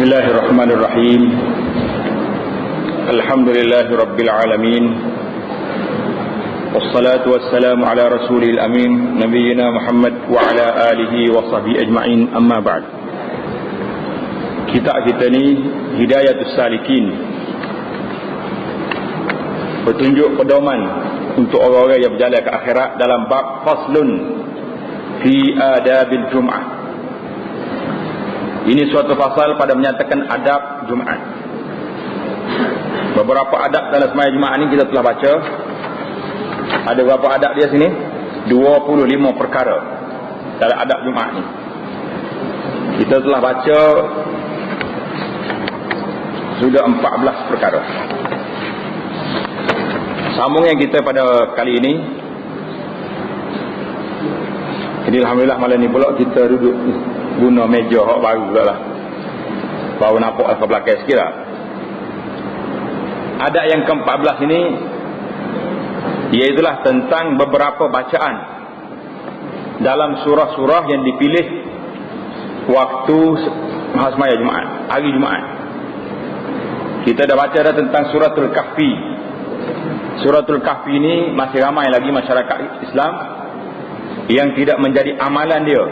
Bismillahirrahmanirrahim. Alhamdulillahirabbil alamin. Wassalatu wassalamu ala rasulil amin nabiyyina Muhammad wa ala alihi wa sahbihi ajma'in. Amma ba'd. Kita ni Hidayatus Salikin, petunjuk pedoman untuk orang-orang yang berjalan ke akhirat, dalam bab faslun fi adabil Jum'ah. Ini suatu fasal pada menyatakan adab Jumaat. Beberapa adab dalam sembahyang Jumaat ini kita telah baca. Ada berapa adab dia sini? 25 perkara dalam adab Jumaat ni. Kita telah baca sudah 14 perkara. Sambungan kita pada kali ini. Jadi alhamdulillah malam ni pula kita duduk guna meja hak baru pula lah. Baru nampak ke belakang sikit lah. Adab yang ke-14 ini iaitulah tentang beberapa bacaan dalam surah-surah yang dipilih waktu sembahyang Jumaat, hari Jumaat. Kita dah baca dah tentang suratul Kahfi. Suratul Kahfi ini masih ramai lagi masyarakat Islam yang tidak menjadi amalan dia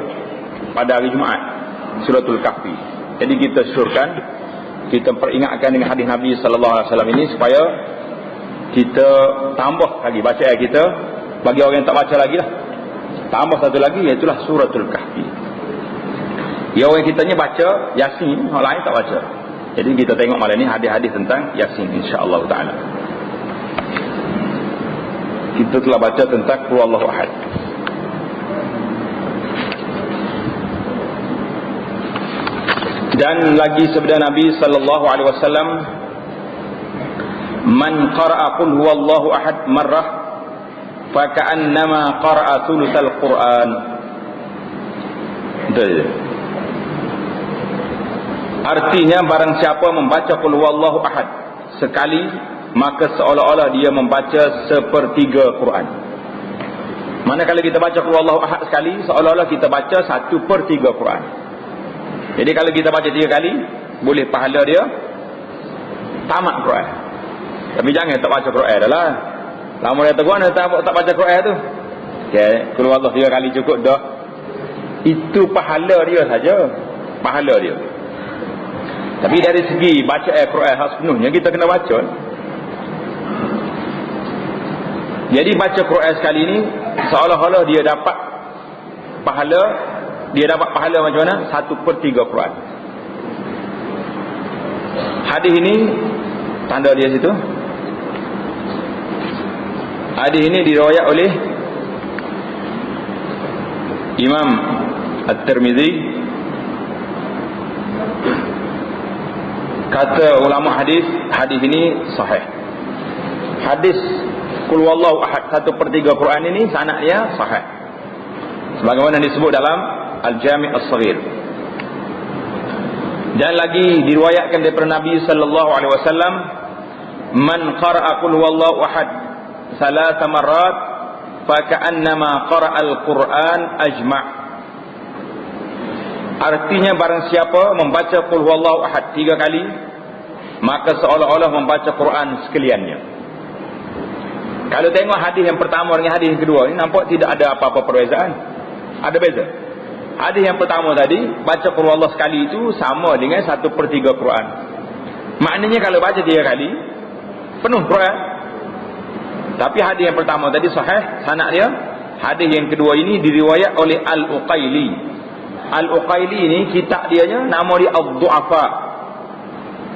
pada hari Jumaat, suratul Kahfi. Jadi kita syurkan, kita peringatkan dengan hadis Nabi sallallahu alaihi wasallam ini supaya kita tambah lagi bacaan kita. Bagi orang yang tak baca lagi lah, tambah satu lagi, iaitu suratul Kahfi. Ya, orang kita ni baca Yasin, orang lain tak baca. Jadi kita tengok malam ni hadis-hadis tentang Yasin, insya-Allah taala. Kita telah baca tentang Qul Huwallahu Ahad. Dan lagi sabda Nabi sallallahu alaihi wasallam, man qara'a qul huwallahu ahad marrah fa ka'annama qara'a thulutsal Qur'an. Betul. Artinya barang siapa membaca qul huwallahu ahad sekali, maka seolah-olah dia membaca sepertiga Quran. Manakala kita baca qul huwallahu ahad sekali, seolah-olah kita baca 1/3 Quran. Jadi kalau kita baca 3 kali, boleh pahala dia tamat Quran. Tapi jangan tak baca Quran dah lah. Lama dia teguan tak baca Quran tu. Okay, keluar Allah 3 kali cukup dah. Itu pahala dia saja. Pahala dia. Tapi dari segi baca Quran hak sepenuhnya kita kena baca. Jadi baca Quran sekali ni seolah-olah dia dapat pahala. Dia dapat pahala macam mana? 1/3 Quran. Hadis ini tanda dia situ. Hadis ini diriwayat oleh Imam At-Tirmizi. Kata ulama hadis, hadis ini sahih. Hadis Qul Huwallahu Ahad 1/3 Quran ini sanad dia sahih, sebagaimana disebut dalam Al-Jami' As-Saghir. Dan lagi diriwayatkan daripada Nabi sallallahu alaihi wasallam, man qara'a qul huwallahu ahad 3 marrat fa ka'annama qara'al Qur'an ajma'. Artinya barang siapa membaca qul huwallahu ahad 3 kali, maka seolah-olah membaca Quran sekaliannya. Kalau tengok hadis yang pertama dengan hadis yang kedua, ini nampak tidak ada apa-apa perbezaan. Ada beza. Hadis yang pertama tadi, baca Qul Huwallahu sekali itu sama dengan 1/3 Quran. Maknanya kalau baca 3 kali, penuh Quran. Tapi hadis yang pertama tadi sahih sanad dia. Hadis yang kedua ini diriwayat oleh Al-Uqaili. Al-Uqaili ini kitab dia nama dia Ad-Du'afa.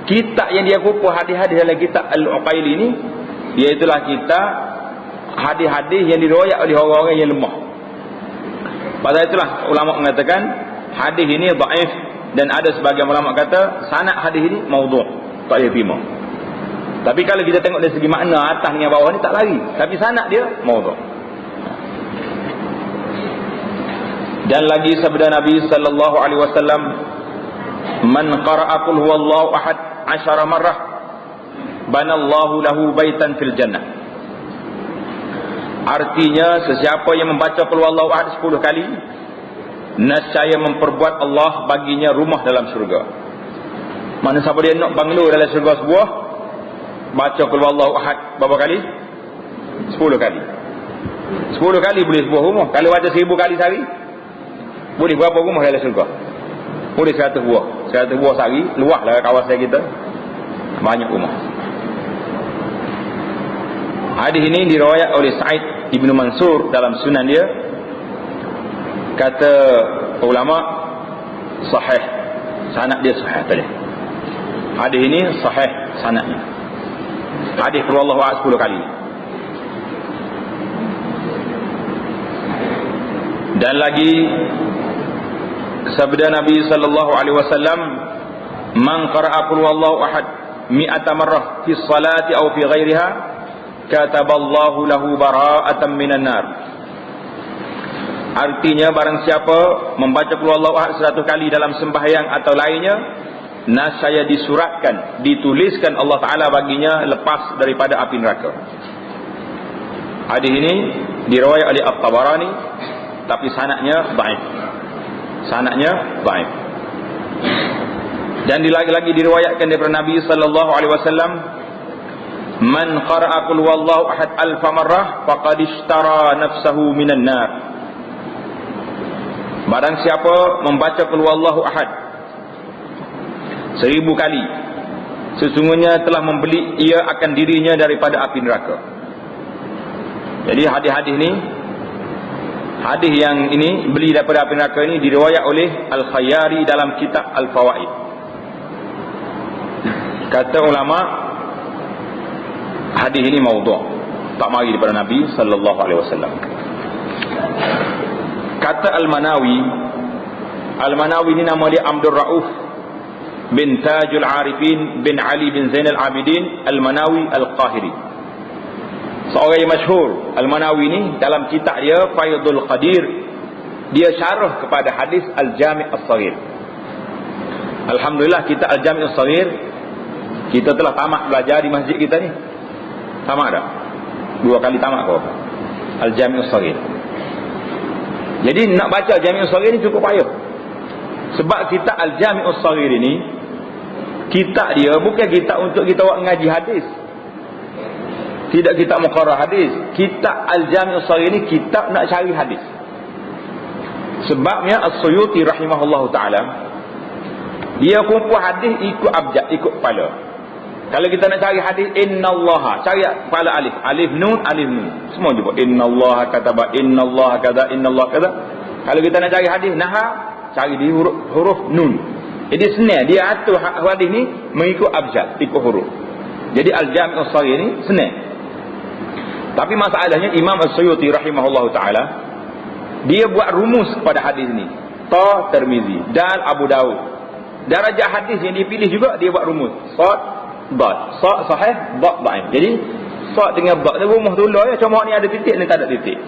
Kitab yang dia kumpul hadis-hadis dalam kitab Al-Uqaili ini, iaitulah kitab hadis-hadis yang diriwayat oleh orang-orang yang lemah. Pada itulah ulama mengatakan hadis ini dhaif, dan ada sebagian ulama kata sanad hadis ini maudhu', tak boleh terima. Tapi kalau kita tengok dari segi makna atas dengan bawah ni tak lari, tapi sanad dia maudhu'. Dan lagi sabda Nabi sallallahu alaihi wasallam, man qara'a qul huwallahu ahad 10 marrah banallahu lahu baitan fil jannah. Artinya sesiapa yang membaca qul huwallahu ahad 10 kali, nescaya memperbuat Allah baginya rumah dalam syurga. Mana siapa dia nak banglo dalam syurga sebuah, baca qul huwallahu ahad berapa kali? 10 kali. 10 kali boleh sebuah rumah. Kalau baca 1000 kali sehari, boleh berapa rumah dalam syurga? Boleh 100 buah. 100 buah sehari, luaslah kawasan kita. Banyak rumah. Hadis ini diriwayat oleh Sa'id Ibn Mansur dalam sunan dia. Kata ulama sahih, sanad dia sahih tadi. Hadis ini sahih sanadnya. Hadis qul huwallahu ahad 10 kali. Dan lagi sabda Nabi sallallahu alaihi wasallam, man qara'a qul huwallahu ahad 100 marrah fi sholati aw fi ghairiha kataballahu lahu bara'atan minan nar. Artinya barang siapa membaca qul huwallahu ahad 100 kali dalam sembahyang atau lainnya, nascaya disuratkan, dituliskan Allah Taala baginya lepas daripada api neraka. Hadis ini diriwayat oleh At-Tabarani, tapi sanadnya dhaif. Sanadnya dhaif. Dan lagi diriwayatkan daripada Nabi sallallahu alaihi wasallam, man qara'a qul huwallahu ahad 1000 marrah faqad ishtara nafsahu minan nar. Barang siapa membaca qul huwallahu ahad 1000 kali, sesungguhnya telah membeli ia akan dirinya daripada api neraka. Jadi hadis-hadis ni, hadis yang ini beli daripada api neraka ini diriwayat oleh Al-Khayyari dalam kitab Al-Fawaid. Kata ulama, hadis ini maudhu', tak mari daripada Nabi sallallahu alaihi wasallam. Kata Al-Manawi, Al-Manawi ini nama dia Abdul Rauf bin Tajul Arifin bin Ali bin Zainal Abidin Al-Manawi Al-Qahiri. Seorang yang masyhur. Al-Manawi ini dalam kitab dia Faidul Qadir, dia syarah kepada hadis Al-Jami' As-Saghir. Alhamdulillah kita Al-Jami' As-Saghir kita telah tamat belajar di masjid kita ni. Tamat dah? 2 kali tamat ke apa? Al-Jami' As-Saghir. Jadi nak baca Al-Jami' As-Saghir ni cukup payah. Sebab kitab Al-Jami' As-Saghir ini, kitab dia bukan kitab untuk kita buat ngaji hadis. Tidak kitab muqarrah hadis. Kitab Al-Jami' As-Saghir ini kitab nak cari hadis. Sebabnya As-Suyuti rahimahullahu ta'ala, dia kumpul hadis ikut abjad, ikut kepala. Kalau kita nak cari hadis, innallaha, cari kepala alif. Alif nun, alif nun. Semua jumpa. Innallaha kataba, innallaha kada, innallaha kada. Kalau kita nak cari hadis, naha, cari di huruf nun. Jadi senang. Dia atur hadis ni mengikut abjad, ikut huruf. Jadi Al-Jami' As-Saghir ni senang. Tapi masalahnya Imam As-Suyuti rahimahullahu ta'ala, dia buat rumus kepada hadis ni. Ta Tirmizi, Dal Abu Daud. Darajah hadis yang dipilih juga dia buat rumus. Sad, Dad. Sad sahih, Dad dhaif. Jadi Sad dengan Dad ni rumus dulu ya, cuma ni ada titik ni tak ada titik.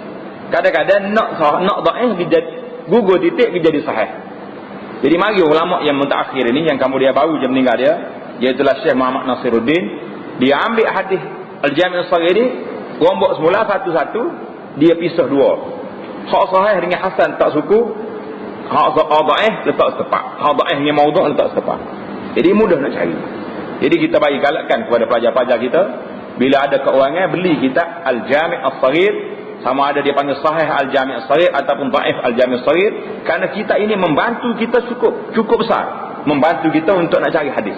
Kadang-kadang nak dhaif dia gugur titik dia jadi sahih. Jadi mari ulama yang mutakhir ini, yang kemudian baru je meninggal dia, iaitu Syekh Muhammad Nasiruddin, dia ambil hadis Al-Jami' As-Saghir ni, rombak semula satu-satu, dia pisah 2. Hak sahih dengan hasan tak suku, hak dhaif letak setepak, hak dhaif dengan maudhu' letak setepak. Jadi mudah nak cari. Jadi kita bagi galakkan kepada pelajar-pelajar kita, bila ada keuangan beli kitab Al-Jami' As-Saghir, sama ada dia panggil sahih Al-Jami' As-Saghir ataupun dhaif Al-Jami' As-Saghir, kerana kitab ini membantu kita cukup besar, membantu kita untuk nak cari hadis.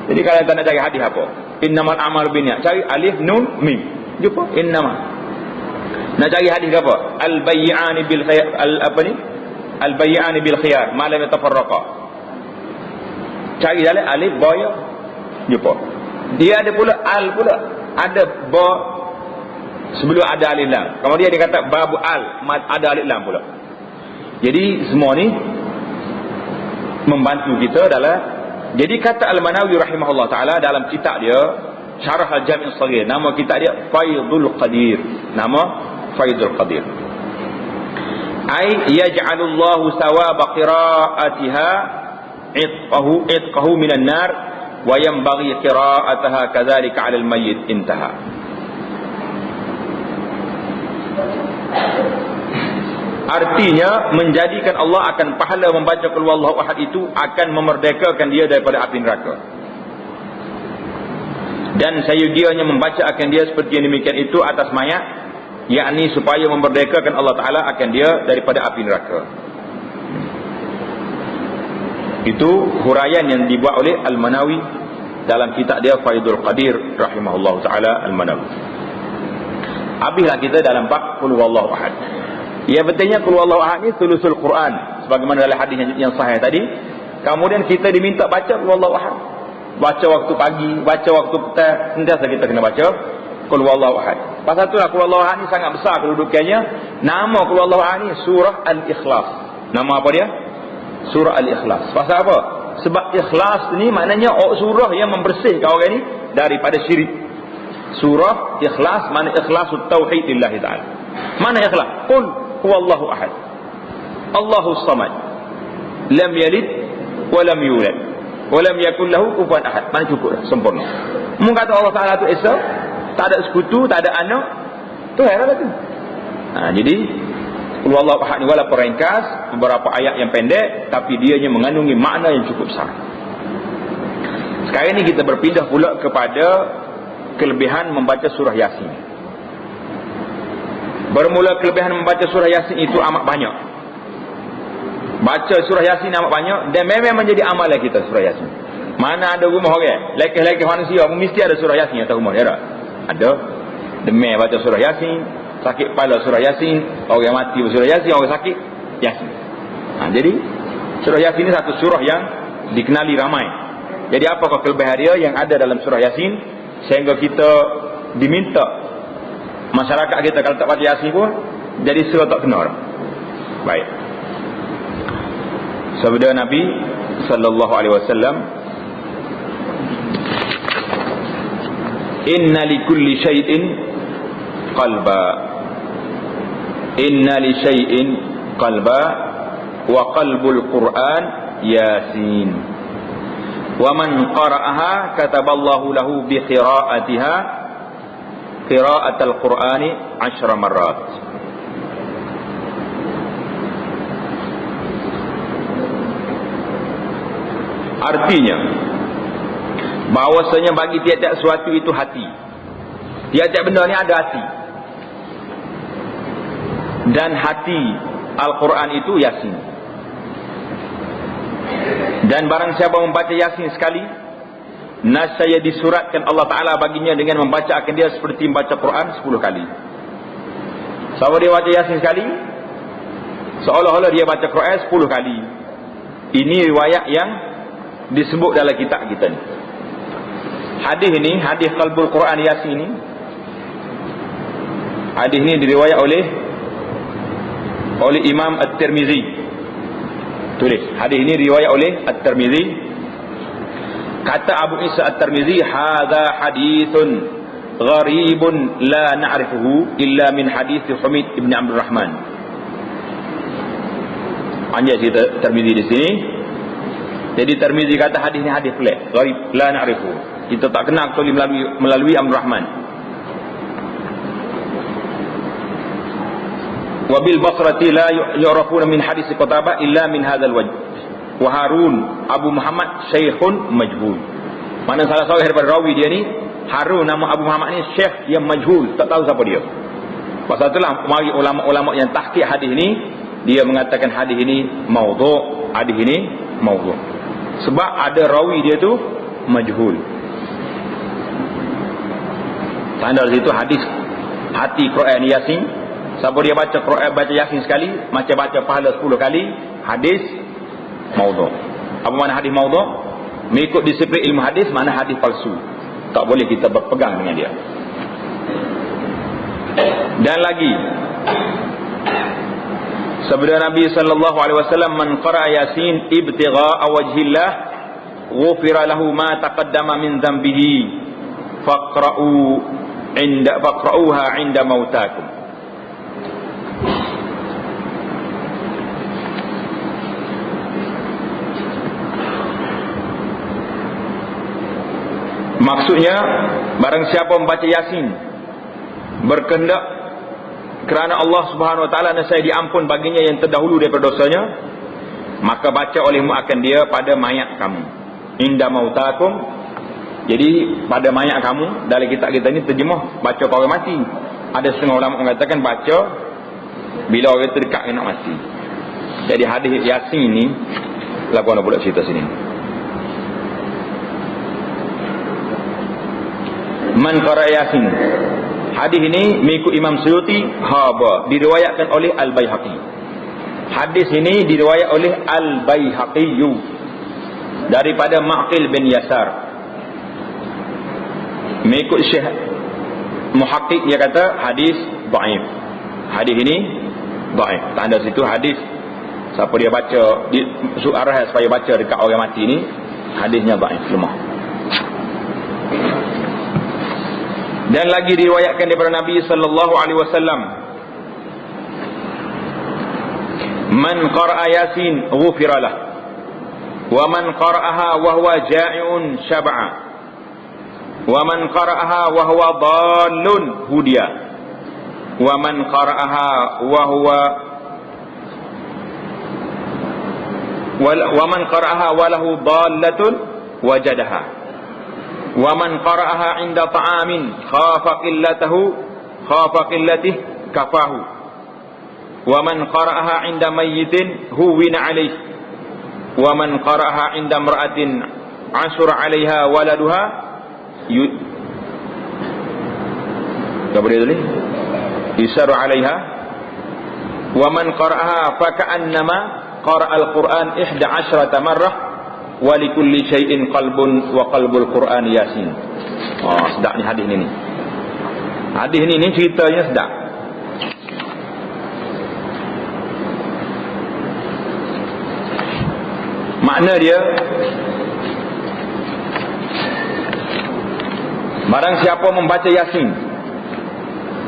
Jadi kalau kita nak cari hadis apa? Innamal a'malu binniyat, cari alif nun mim, jumpa innamal. Nak cari hadis apa? Al-bay'ani bil khiyar, Al-bay'ani bil khiyar ma lam yatafarraqa. Cari dalam alif ba ya, jumpa. Dia ada pula al pula, ada ba sebelum ada alif lam. Kemudian dia kata babu al, ada alif lam pula. Jadi semua ni membantu kita dalam. Jadi kata Al-Manawi rahimahullah ta'ala dalam kitab dia Syarah Al-Jami' As-Saghir, nama kitab dia Faidul Qadir. Nama Faidul Qadir. Ai yaj'alullahu thawaba qira'atiha itqahu minan nar wa yanbaghi qira'ataha kadzalika 'alal mayyit. Intaha. Artinya menjadikan Allah akan pahala membaca qul huwallahu ahad itu akan memerdekakan dia daripada api neraka. Dan sayudianya membaca akan dia seperti yang demikian itu atas mayat, yakni supaya memerdekakan Allah Ta'ala akan dia daripada api neraka. Itu huraian yang dibuat oleh Al-Manawi dalam kitab dia Faidul Qadir rahimahullah ta'ala Al-Manawi. Habislah kita dalam bab qul huwallahu ahad. Ya, betulnya qul huwallahu ahad ni sulusul Quran sebagaimana dalam hadis yang sahih tadi. Kemudian kita diminta baca qul huwallahu ahad. Baca waktu pagi, baca waktu petang, sentiasa kita kena baca qul huwallahu ahad. Pasal itulah qul huwallahu ahad ni sangat besar kedudukannya. Nama qul huwallahu ahad ni surah Al-Ikhlas. Nama apa dia? Surah Al-Ikhlas. Pasal apa? Sebab ikhlas ni maknanya surah yang membersihkan orang ni daripada syirik. Surah Ikhlas mana ikhlasul tauhid lillahi ta'ala. Mana ikhlas? Qul huwallahu ahad, Allahus samad, lam yalid wa lam yulad wa lam yakul lahu kufuwan ahad. Mana cukup dah, sempurna. Mun kata Allah Taala tu esa, tak ada sekutu, tak ada anak, tu heran tu. Jadi qul huwallahu ahad ni walaupun ringkas, beberapa ayat yang pendek, tapi dianya mengandungi makna yang cukup besar. Sekarang ni kita berpindah pula kepada kelebihan membaca surah Yasin. Bermula kelebihan membaca surah Yasin itu amat banyak. Baca surah Yasin amat banyak dan memang menjadi amalan kita surah Yasin. Mana ada rumah orang, lelaki-lelaki manusia mesti ada surah Yasin atas rumah dia. Ada. Demam baca surah Yasin, sakit kepala surah Yasin, orang mati surah Yasin, orang sakit Yasin. Jadi surah Yasin ini satu surah yang dikenali ramai. Jadi apakah kelebihan dia yang ada dalam surah Yasin sehingga kita diminta masyarakat kita kalau tak baca Yasin pun jadi surah tak kenal. Baik. Sabda Nabi sallallahu alaihi wasallam, inna likulli syai'in qalba, inna li syai'in qalba wa qalbul Qur'an Yasin, wa man qara'aha kataballahu lahu bi qira'atiha qira'atul Qur'ani 10 marrat. Artinya bahawasanya bagi tiap-tiap sesuatu itu hati. Tiap-tiap benda ni ada hati. Dan hati Al-Quran itu Yasin. Dan barang siapa membaca Yasin sekali, nascaya disuratkan Allah Ta'ala baginya dengan membaca akan dia seperti membaca Quran 10 kali. Siapa dia baca Yasin sekali, seolah-olah dia baca Quran 10 kali. Ini riwayat yang disebut dalam kitab kita ni. Hadis ini, hadis qalbul Quran Yasin ini, hadis ini diriwayat oleh Imam At-Tirmizi. Tulis, hadis ini riwayat oleh At-Tirmizi. Kata Abu Isa At-Tirmizi, hadza hadithun gharibun la na'rifuhu illa min hadits Humid ibn Abdul Rahman. Anjay cerita Tirmizi di sini. Jadi Tirmizi kata hadis ni hadis pelik, gharib, la na'rifuhu. Kita tak kenal kecuali melalui Abdul Rahman. Wa bil Basrati la yu'rafuna min hadits Qutbah illa min hadzal wajh. Wa Harun Abu Muhammad syekhun majhul. Mana salah seorang daripada rawi dia ni, Harun nama Abu Muhammad ni syekh yang majhul, tak tahu siapa dia. Pasal itulah mari ulama-ulama yang tahqiq hadis ni, dia mengatakan hadis ini maudhu', hadis ini maudhu'. Sebab ada rawi dia tu majhul. Tanda di situ hadis hati Quran Yasin. Siapa dia baca Quran, baca Yasin sekali, macam baca pahala 10 kali, hadis maudhu'. Apa makna hadis maudhu'? Mengikut disiplin ilmu hadis, makna hadis palsu. Tak boleh kita berpegang dengan dia. Dan lagi sabda Nabi sallallahu alaihi wasallam, man qara'a Yasin ibtigha'a wajhillah ghufira lahu ma taqaddama min dhanbihi faqra'uha 'inda mautakum. Maksudnya barang siapa membaca Yasin berkehendak kerana Allah Subhanahu wa taala nescaya diampun baginya yang terdahulu daripada dosanya, maka baca olehmu akan dia pada mayat kamu inda mautakum. Jadi pada mayat kamu, dalam kitab kita ni terjemah baca pada orang mati. Ada setengah ulama mengatakan baca bila orang terdekat nak mati. Jadi hadis Yasin ni lagu nak pula cerita sini. Man qara Yasin. Hadis ini mengikut Imam Suyuti diriwayatkan oleh Al-Baihaqi. Hadis ini diriwayat oleh Al-Baihaqi daripada Ma'qil bin Yasar. Mengikut Syekh Muhaqqiq, dia kata hadis dhaif. Hadis ini dhaif. Tanda situ hadis siapa dia baca di arah supaya baca dekat orang mati ni, hadisnya dhaif, lemah. Dan lagi diriwayatkan daripada Nabi sallallahu alaihi wasallam, man qara'a Yasin ghufira lah, wa man qara'aha wa huwa ja'iun syab'a, wa man qara'aha wa huwa dhallun hudiya, wa man qara'aha wa huwa wa man qara'aha wa lahu dhallatun wajadaha, wa man qara'aha 'inda ta'amin khafa qillatihi kafahu, wa man qara'aha 'inda mayyitin huwina 'alayhi, wa man qara'aha 'inda imra'atin 'ashura 'alayha waladuha tak boleh tulis yusaru 'alayha, wa man qara'aha fa ka'annama qara'a al-Qur'an 11 marrah wa likulli syai'in qalbun wa qalbul Qur'an Yasin. Sedap ni hadis ni. Hadis ni ceritanya sedap. Makna dia, barang siapa membaca Yasin,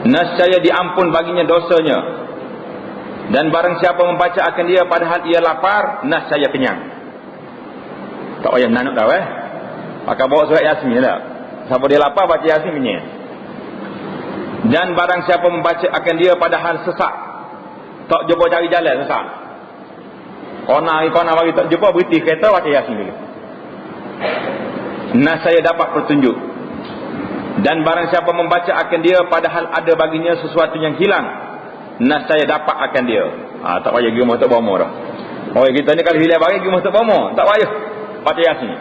nescaya diampun baginya dosanya, dan barang siapa membaca akan dia padahal ia lapar, nescaya kenyang. Tak payah nanuk dah pakai bawa surat Yasin dah. Siapa dia lapar baca Yasin punya. Dan barang siapa membaca akan dia padahal sesak, tak jumpa cari jalan, sesak, kona bagi tak jumpa, berhenti kereta, baca Yasin dulu, nescaya dapat petunjuk. Dan barang siapa membaca akan dia padahal ada baginya sesuatu yang hilang, nescaya dapat akan dia. Tak payah pergi rumah tak bomo dah. Orang kita ni kalau hilang barang pergi rumah tak bomo, tak payah baca Yasin.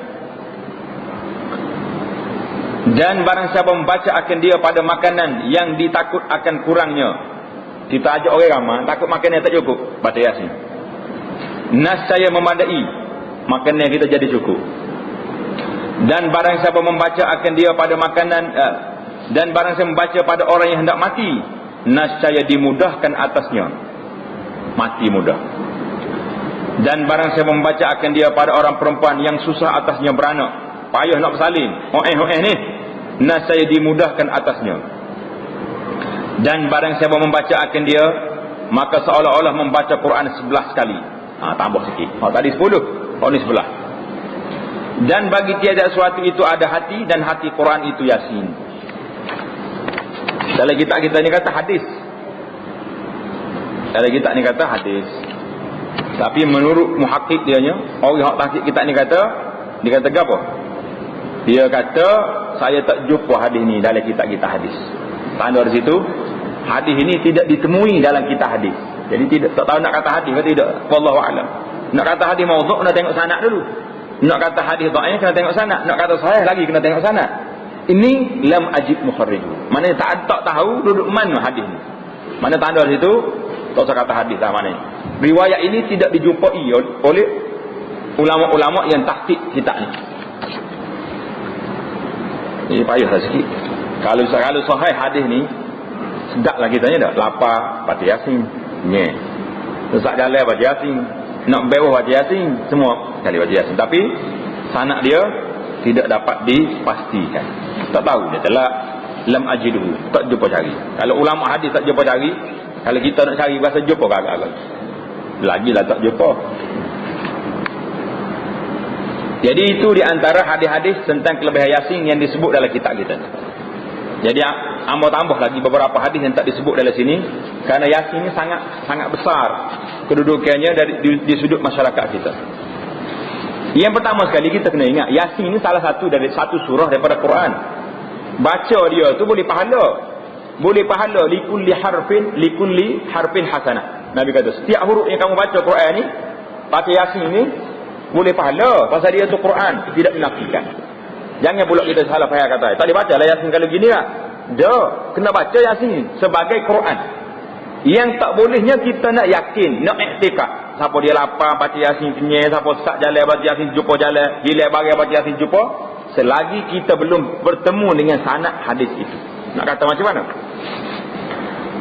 Dan barang siapa membaca akan dia pada makanan yang ditakut akan kurangnya. Kita ajak orang ramai, takut makanan tak cukup, baca Yasin. Nescaya memadai, makanan kita jadi cukup. Dan barang siapa membaca akan dia pada makanan dan barang siapa membaca pada orang yang hendak mati, nescaya dimudahkan atasnya mati mudah. Dan barang siapa membaca akan dia pada orang perempuan yang susah atasnya beranak, payah nak bersalin, ni, nescaya dimudahkan atasnya. Dan barang siapa membaca akan dia, maka seolah-olah membaca Quran 11 kali. Tambah sikit. Tadi 10, ni 11. Dan bagi tiada sesuatu itu ada hati, dan hati Quran itu Yasin. Dalam kitab kita ni kata hadis. Dalam kitab ni kata hadis. Tapi menurut muhakkik dianya, orang yang tahqiq kitab ni kata, dia kata apa? Dia kata saya tak jumpa hadis ni dalam kitab kita hadis. Tanda di situ, hadis ini tidak ditemui dalam kitab hadis. Jadi tidak tak tahu nak kata hadis atau tidak. Wallahu a'lam. Nak kata hadis maudhu' kena tengok sanad dulu. Nak kata hadis dhaif kena tengok sanad. Nak kata sahih lagi kena tengok sanad. Ini lam ajib mukharrij. Maknanya tak tahu duduk mana hadis ni. Mana tanda di situ tak usah kata hadis lah maknanya. Riwayat ini tidak dijumpai oleh ulama-ulama yang tahqiq kitab ni. Ini payahlah sikit. Kalau sahih hadis ni, sedaplah kitanya dah. Lapar baca Yasin, sesak jalan baca Yasin, nak bewah baca Yasin, semua kali baca Yasin. Tapi sanad dia tidak dapat dipastikan. Tak tahu dia telah lam ajiduhu, tak jumpa cari. Kalau ulama hadis tak jumpa cari, kalau kita nak cari bahasa jumpa agak-agak lagilah tak jumpa. Jadi itu di antara hadis-hadis tentang kelebihan Yasin yang disebut dalam kitab kita. Jadi Amba tambah lagi beberapa hadis yang tak disebut dalam sini, kerana Yasin ini sangat sangat besar kedudukannya di sudut masyarakat kita. Yang pertama sekali kita kena ingat, Yasin ini salah satu dari satu surah daripada Quran. Baca dia tu boleh pahala. Boleh pahala likulli harfin hasanah. Nabi kata setiap huruf yang kamu baca Quran ni, baca Yasin ni boleh pahala, pasal dia tu Quran, tidak dinafikan. Jangan pula kita salah faham kata, tak boleh baca lah Yasin kalau gini lah. Dah, kena baca Yasin sebagai Quran. Yang tak bolehnya kita nak yakin, nak iktikad. Siapa dia lapar baca Yasin kenyai, siapa sak jalan baca Yasin jumpa jalan, hilang barang baca Yasin jumpa, selagi kita belum bertemu dengan sanad hadis itu. Nak kata macam mana?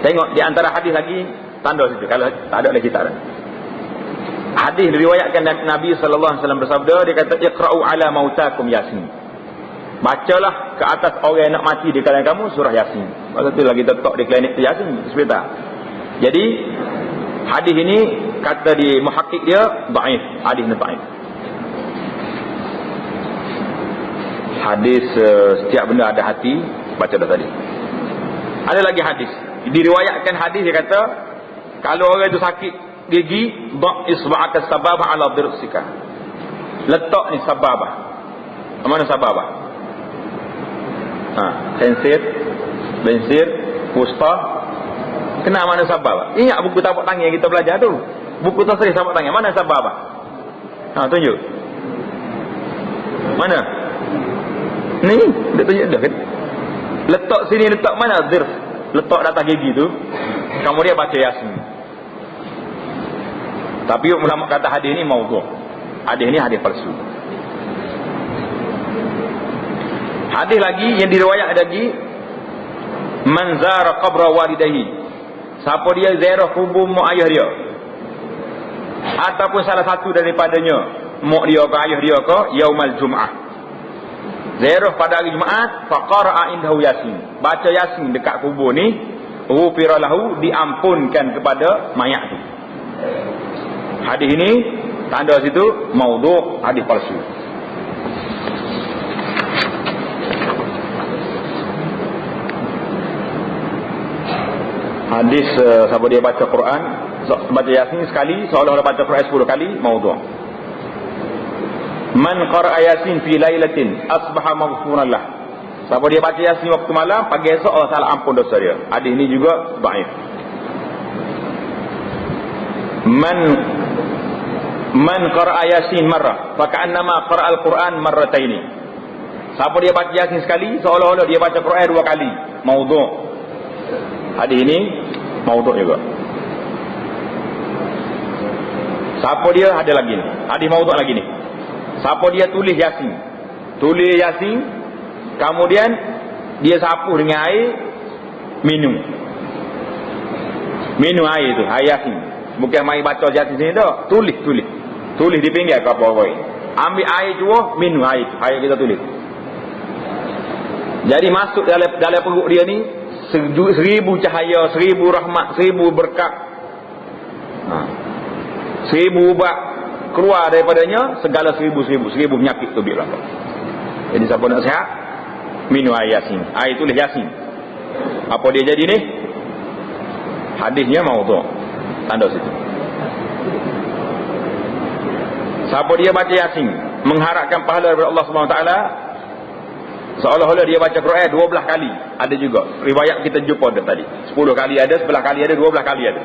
Tengok di antara hadis lagi, tanda situ kalau tak ada lagi tak ada. Hadis diriwayatkan Nabi sallallahu alaihi wasallam bersabda, dia kata iqra'u ala mautakum Yasin. Bacalah ke atas orang yang nak mati di kalangan kamu surah Yasin. Masa tu lagi letak di klinik Yasin hospital. Jadi hadis ini kata di muhakkik dia dhaif, hadis ni dhaif. Hadis setiap benda ada hati, baca dah tadi. Ada lagi hadis, diriwayatkan hadis dia kata kalau orang itu sakit gigi, dha' isba'aka sababah ala dirsika. Letak ni sababah. Mana sababah? Bensir, wusta. Kenal mana sababah? Ingat buku tapak tangan yang kita belajar tu. Buku tasrih tapak tangan, mana sababah? Tunjuk. Mana? Ni, dia tunjuk dah kan? Letak sini, letak mana? Dirf. Letak di atas gigi tu. Kemudian baca Yasin. Tapi ulama kata hadis ni maudhu'. Hadis ni hadis palsu. Hadis lagi yang diriwayat lagi, man zara qabra walidayhi. Siapa dia ziarah kubur mak ayah dia, ataupun salah satu daripadanya, mak dia ke ayah dia ke, yaumal jum'ah, ziarah pada hari Jumaat, faqara'a indahu Yasin, baca Yasin dekat kubur ni, ghufira lahu, diampunkan kepada mayat tu. Hadis ini tanda situ maudhu', hadis palsu. Hadis siapa dia baca Quran, baca Yasin sekali seolah-olah baca Quran 10 kali, maudhu'. Man qara'a Yasin fi lailatin asbaha maghfuran lah. Siapa dia baca Yasin waktu malam, pagi esok Allah Taala ampun dosa dia. Hadis ini juga dhaif. Man qara'a Yasin marrah fa ka'annama qara'al Quran marrataini. Siapa dia baca Yasin sekali seolah-olah dia baca Quran 2 kali, maudhu'. Hadis ini maudhu' juga. Siapa dia ada lagi ni, hadis maudhu' lagi ni. Siapa dia tulis Yasin, kemudian dia sapu dengan air, minum air tu, air Yasin. Bukan mai baca Yasin sini dah, tulis di pinggir ke apa-apa. Ambil air cuba, minum air kita tulis. Jadi masuk dalam perut dia ni 1000 cahaya, 1000 rahmat, 1000 berkat, 1000 ubat keluar daripadanya, segala 1000 penyakit tu biar. Jadi siapa nak sihat, minum air Yasin, air tulis Yasin. Apa dia jadi ni? Hadisnya maudhu', tanda situ. Siapa dia baca Yasin mengharapkan pahala daripada Allah Subhanahu Wa Taala, seolah-olah dia baca Quran 12 kali. Ada juga riwayat kita jumpa tadi, 10 kali ada, 11 kali ada, 12 kali ada.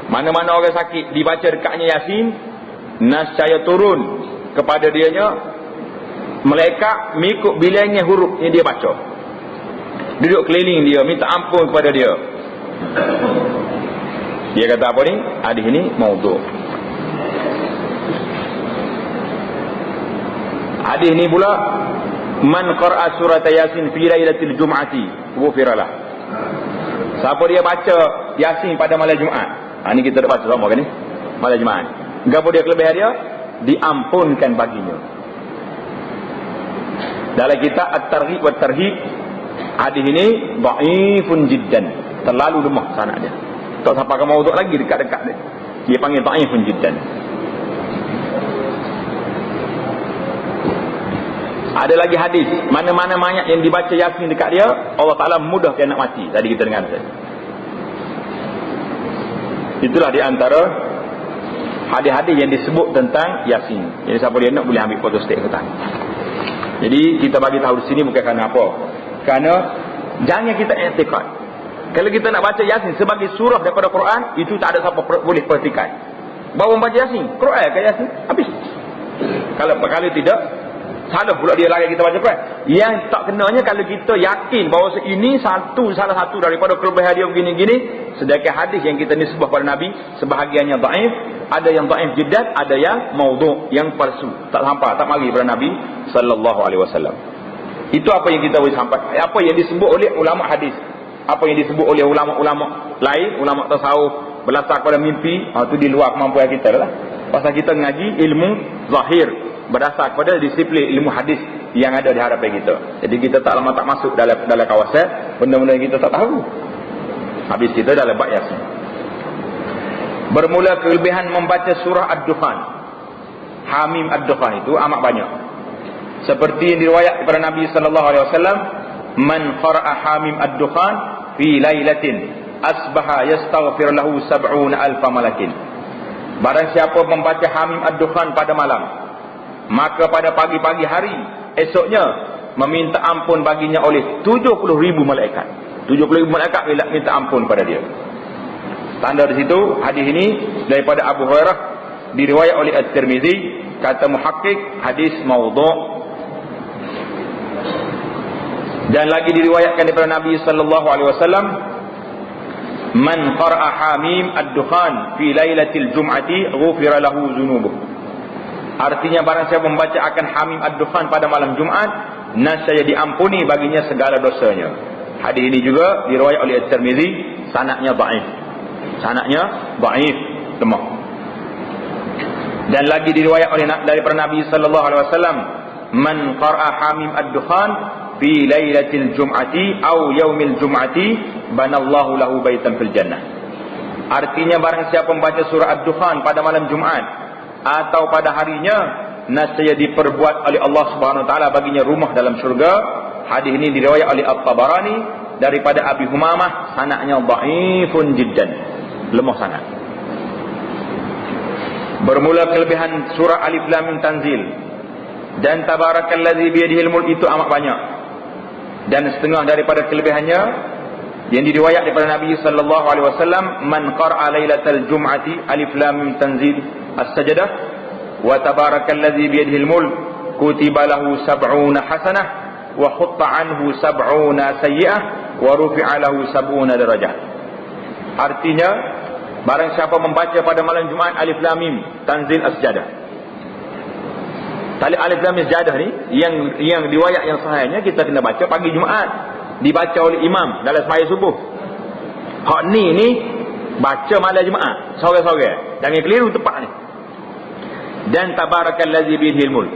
Mana-mana orang sakit dibaca dekatnya Yasin, nascaya turun kepada dianya malaikat mengikut bilangnya huruf yang dia baca, duduk keliling dia, minta ampun kepada dia. Dia kata apa ni? Hadis ini maudhu'. Hadis ini pula, man qara'a surat Yasin fi lailatul jum'ati ghufira lah. Siapa dia baca Yasin pada malam Jumaat, ni kita dah baca sama kan ni, malam Jumaat. Gapo dia kelebihan dia? Diampunkan baginya. Dalam kitab At-Targhib wa Tarhib, hadis ini dhaifun jiddan, terlalu lemah sanad dia. Tak sampai ke maudhu' lagi, dekat-dekat dia. Dia panggil dhaifun jiddan. Ada lagi hadis, mana-mana mayat yang dibaca Yasin dekat dia, Allah Ta'ala mudah dia nak mati. Tadi kita dengar. Itulah di antara hadis-hadis yang disebut tentang Yasin. Jadi siapa dia nak boleh ambil foto stek petang. Jadi kita bagi tahu di sini bukan kerana apa. Kerana jangan kita i'tiqad. Kalau kita nak baca Yasin sebagai surah daripada Quran, itu tak ada siapa boleh perhatikan. Bawa membaca Yasin, Quran ke Yasin, habis. Kalau tidak, salah pula dia lagi kita baca Quran. Yang tak kenanya kalau kita yakin bahawa ini salah satu daripada kelebihan dia begini-gini, sedangkan hadis yang kita nisbah pada Nabi sebahagiannya dhaif, ada yang dhaif jiddan, ada yang maudhu', yang palsu, tak sampai, tak mari pada Nabi sallallahu alaihi wasallam. Itu apa yang kita boleh sampai, apa yang disebut oleh ulama hadis, apa yang disebut oleh ulama-ulama lain, ulama tasawuf berdasar pada mimpi, itu di luar kemampuan kita lah. Pasal kita ngaji ilmu zahir berdasar pada disiplin ilmu hadis yang ada di hadapan kita. Jadi kita tak lama tak masuk dalam kawasan benda-benda yang kita tak tahu. Habis kita dalam bab Yasin. Bermula kelebihan membaca surah Ad-Dukhan. Hamim Ad-Dukhan itu amat banyak. Seperti yang diriwayat kepada Nabi sallallahu alaihi wasallam, "Man qara'a Hamim Ad-Dukhan fi lailatin asbaha yastaghfir lahu 70,000 malakin." Barang siapa membaca Hamim Ad-Dukhan pada malam, maka pada pagi-pagi hari esoknya meminta ampun baginya oleh 70,000 malaikat. 70,000 malaikat minta ampun pada dia. Tanda di situ hadis ini daripada Abu Hurairah, diriwayat oleh At-Tirmizi, kata muhakkik hadis maudhu'. Dan lagi diriwayatkan daripada Nabi sallallahu alaihi wasallam, "Man qara'a Hamim Ad-Dukhan fi lailatil jum'ati ghufira lahu dzunubuh." Artinya barang siapa membaca akan Hamim Ad-Dukhan pada malam Jumaat, nascaya diampuni baginya segala dosanya. Hadis ini juga diriwayat oleh At-Tirmizi, sanadnya dhaif. Sanadnya dhaif, lemah. Dan lagi diriwayat oleh daripada Nabi sallallahu alaihi wasallam, "Man qara'a Hamim Ad-Dukhan fi lailatil jum'ati aw yaumil jum'ati banallahu lahu baitan fil jannah." Artinya barang siapa membaca surah Ad-Dukhan pada malam Jumaat atau pada harinya, nascaya diperbuat oleh Allah Subhanahu wa taala baginya rumah dalam syurga. Hadis ini diriwayat oleh At-Tabarani daripada Abi Humamah, sanadnya dhaifun jiddan, lemah sanad. Bermula kelebihan surah Alif Lam Mim Tanzil dan Tabarakallazi biyadihil mulk itu amat banyak. Dan setengah daripada kelebihannya yang diriwayat daripada Nabi sallallahu alaihi wasallam, "Man qara'a lailatal jum'ati Alif Lam Mim Tanzil As-Sajdah wa Tabarakallazi biyadihil mulk kutiba lahu 70 hasanah wa khutta anhu 70 sayyi'ah wa rufi'a lahu 70 darajah." Artinya barang siapa membaca pada malam Jumaat Alif Lam Mim Tanzil As-Sajdah. Tali Alif Lam Mim As-Sajdah ni yang riwayat yang sahihnya kita kena baca pagi Jumaat, dibaca oleh imam dalam sembahyang subuh. Hak ni baca malam Jumaat sore-sore, jangan keliru tepat ni. Dan Tabarakallazi biyadihil mulk,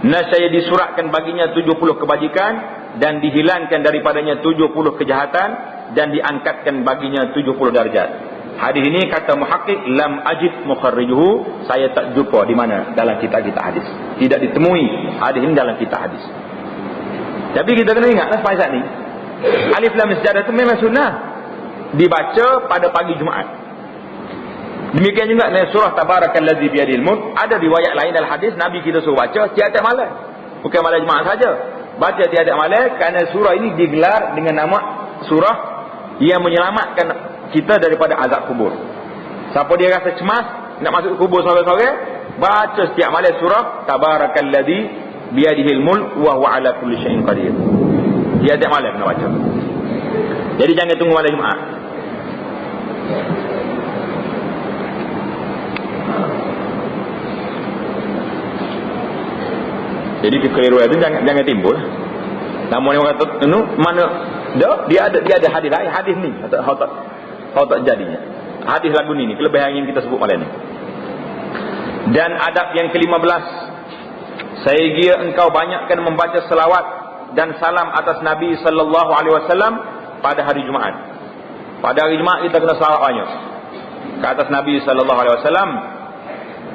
nascaya disuratkan baginya 70 kebajikan dan dihilangkan daripadanya 70 kejahatan dan diangkatkan baginya 70 darjat. Hadis ini kata muhakkik, lam ajid mukharrijuhu, saya tak jumpa di mana dalam kitab-kitab hadis. Tidak ditemui hadis ini dalam kitab hadis. Tapi kita kena ingatlah pada ni, Alif Lam Mim Sajdah itu memang sunnah dibaca pada pagi Jumaat. Demikian juga dengan surah Tabarakallazi biyadihil mulk, ada riwayat lain dalam hadis Nabi kita suruh baca tiap-tiap malam. Bukan malam Jumaat saja. Baca tiap-tiap malam kerana surah ini digelar dengan nama surah yang menyelamatkan kita daripada azab kubur. Siapa dia rasa cemas nak masuk kubur sore-sore, baca setiap malam surah Tabarakallazi biyadihil mulk wa huwa ala kulli syai'in qadir. Tiap-tiap malam kena baca. Jadi jangan tunggu malam Jumaat. Jadi kekeliruan itu jangan timbul. Namun orang kata mana dia ada hadis lain, hadis ni kau tak jadinya. Hadis lagu ni kelebihan yang kita sebut malam ni. Dan adab yang ke-15, sehingga engkau banyakkan membaca selawat dan salam atas Nabi sallallahu alaihi wasallam pada hari Jumaat. Pada hari Jumaat kita kena selawat banyak ke atas Nabi sallallahu alaihi wasallam.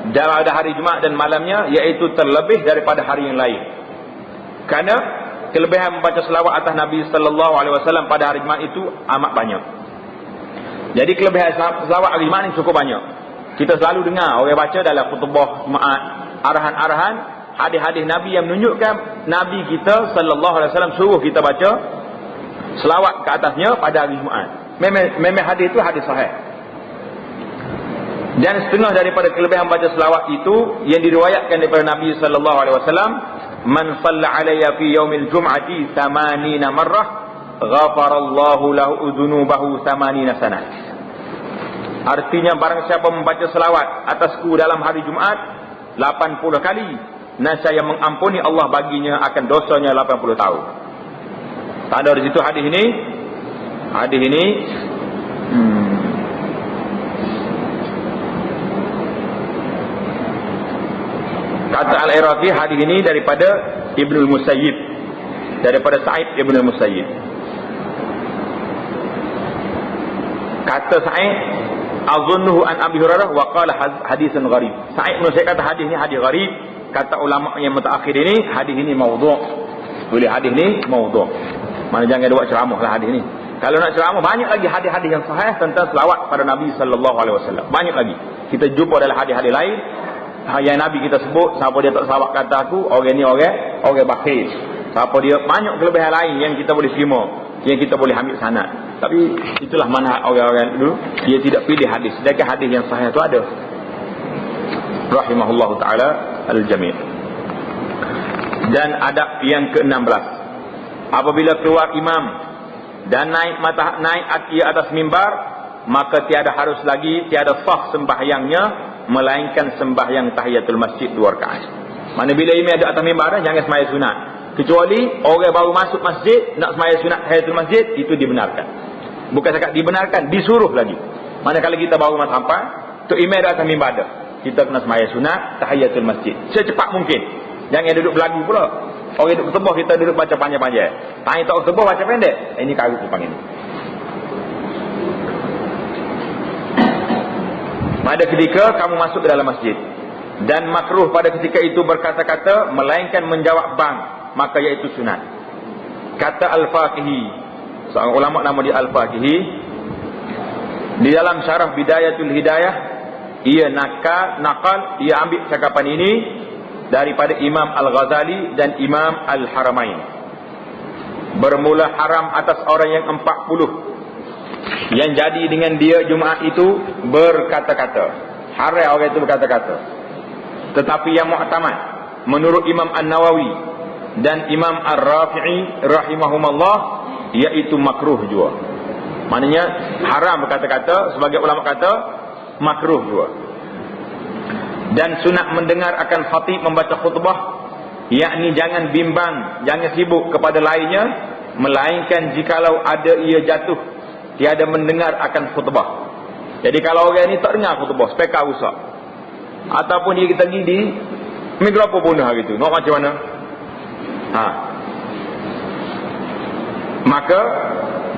Dan ada hari Jumaat dan malamnya, iaitu terlebih daripada hari yang lain. Kerana kelebihan membaca selawat atas Nabi sallallahu alaihi wasallam pada hari Jumaat itu amat banyak. Jadi kelebihan selawat hari Jumaat ini cukup banyak. Kita selalu dengar orang baca dalam khutbah Jumaat, arahan-arahan, hadis-hadis Nabi yang menunjukkan Nabi kita sallallahu alaihi wasallam suruh kita baca selawat ke atasnya pada hari Jumaat. Memang hadis itu hadis sahih. Dan setengah daripada kelebihan baca selawat itu yang diriwayatkan daripada Nabi sallallahu alaihi wasallam, man shalla alayya fi yaumil jum'ati 80 marrah ghafarallahu lahu dhunubahu 80 sanah. Artinya barang siapa membaca selawat atasku dalam hari Jumaat 80 kali, nescaya mengampuni Allah baginya akan dosanya 80 tahun. Tanda di situ hadis ini. Kata Al-Iraqi, hadis ini daripada Ibnul Musayyib, daripada Sa'id Ibnul Musayyib. Kata Sa'id, azunnuhu an Abi Hurairah wa qala hadisun gharib. Sa'id bin Musayyib kata hadis ini hadis gharib. Kata ulama yang mutaakhir ini, hadis ini maudhu'. Boleh hadis ini maudhu'. Mana jangan buat ceramah lah hadis ini. Kalau nak ceramah, banyak lagi hadis-hadis yang sahih tentang selawat pada Nabi sallallahu alaihi wasallam. Banyak lagi. Kita jumpa dalam hadis-hadis lain yang Nabi kita sebut, siapa dia tak selawat kata aku, orang ni orang bakhil. Siapa dia, banyak kelebihan lain yang kita boleh terima, yang kita boleh ambil sanad. Tapi itulah mana orang-orang dulu, dia tidak pilih hadis. Sedangkan hadis yang sahih itu ada. Rahimahullahu ta'ala al-jami'. Dan adab yang ke-16, apabila keluar imam dan naik ia atas mimbar, maka tiada sah sembahyangnya melainkan sembahyang tahiyatul masjid 2 rakaat. Mana bila imam ada atas mimbar, jangan sembahyang sunat. Kecuali orang baru masuk masjid nak sembahyang sunat tahiyatul masjid, itu dibenarkan. Bukan cakap dibenarkan, disuruh lagi. Manakala kita baru masuk sampai, tu imam ada atas mimbar dah, kita kena sembahyang sunat tahiyatul masjid secepat mungkin. Jangan duduk berlagu pula. Orang duduk ketebah, kita duduk baca panjang-panjang. Tanya tak ketebah baca pendek. Ini karut tu panggil. Pada ketika kamu masuk ke dalam masjid, dan makruh pada ketika itu berkata-kata melainkan menjawab bang, maka iaitu sunat. Kata Al-Faqihi, seorang ulama nama dia Al-Faqihi, di dalam syarah Bidayatul Hidayah, ia nakal, ia ambil cakapan ini daripada Imam Al-Ghazali dan Imam Al-Haramain. Bermula haram atas orang yang 40 yang jadi dengan dia Jumaat itu berkata-kata. Haram orang itu berkata-kata. Tetapi yang mu'tamad menurut Imam An-Nawawi dan Imam Ar-Rafi'i rahimahumallah, iaitu makruh juga. Maknanya haram berkata-kata, sebagai ulama kata makruh juga. Dan sunat mendengar akan khatib membaca khutbah, yakni jangan bimbang, jangan sibuk kepada lainnya, melainkan jikalau ada ia jatuh tiada mendengar akan khutbah. Jadi kalau orang ni tak dengar khutbah, speaker rusak, ataupun dia kita pergi di mikrofon punah gitu, nak macam mana? Maka